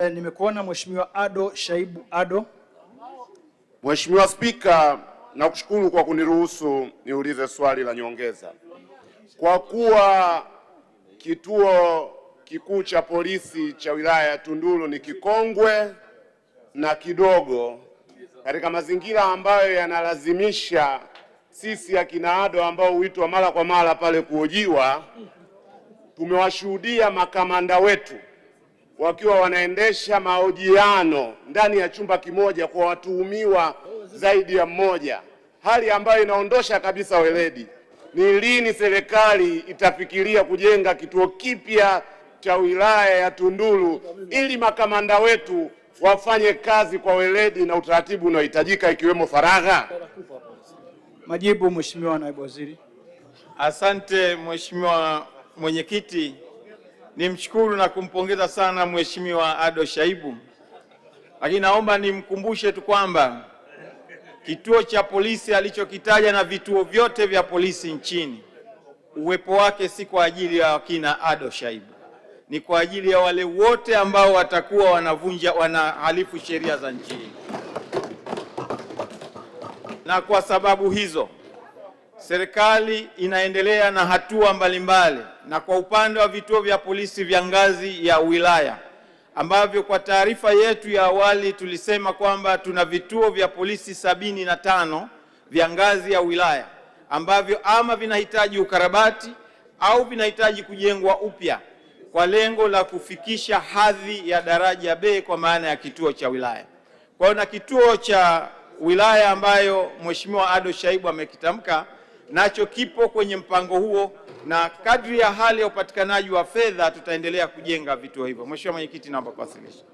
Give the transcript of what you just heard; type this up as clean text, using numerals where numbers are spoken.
Nimekuona Mheshimiwa Ado Shaibu Ado. Mheshimiwa Spika, nakushukuru kwa kuniruhusu niulize swali la nyongeza. Kwa kuwa kituo kikuu cha polisi cha wilaya ya Tunduru ni kikongwe na kidogo, katika mazingira ambayo yanalazimisha sisi akina Ado ambao huitwa mara kwa mara pale kuhojiwa, tumewashuhudia makamanda wetu wakiwa wanaendesha mahojiano ndani ya chumba kimoja kwa watuhumiwa zaidi ya mmoja, hali ambayo inaondosha kabisa weledi. Ni lini serikali itafikiria kujenga kituo kipya cha wilaya ya Tunduru ili makamanda wetu wafanye kazi kwa weledi na utaratibu unaohitajika ikiwemo faragha? Majibu, Mheshimiwa Naibu Waziri. Asante Mheshimiwa Mwenyekiti. Nimshukuru na kumpongeza sana Mheshimiwa Ado Shaibu. Lakini naomba nimkumbushe tu kwamba kituo cha polisi alichokitaja na vituo vyote vya polisi nchini, uwepo wake si kwa ajili ya wakina Ado Shaibu. Ni kwa ajili ya wale wote ambao watakuwa wanahalifu sheria za nchi. Na kwa sababu hizo, serikali inaendelea na hatua mbalimbali, na kwa upande wa vituo vya polisi vya ngazi ya wilaya ambavyo kwa taarifa yetu ya awali tulisema kwamba tuna vituo vya polisi 75 vya ngazi ya wilaya ambavyo ama vinahitaji ukarabati au vinahitaji kujengwa upya kwa lengo la kufikisha hadhi ya daraja B kwa maana ya kituo cha wilaya. Kwa hiyo na kituo cha wilaya ambayo Mheshimiwa Ado Shaibu amekitamka nacho kipo kwenye mpango huo, na kadri ya hali ya upatikanaji wa fedha tutaendelea kujenga vituo hivyo. Mheshimiwa Mwenyekiti, naomba kuwasilisha.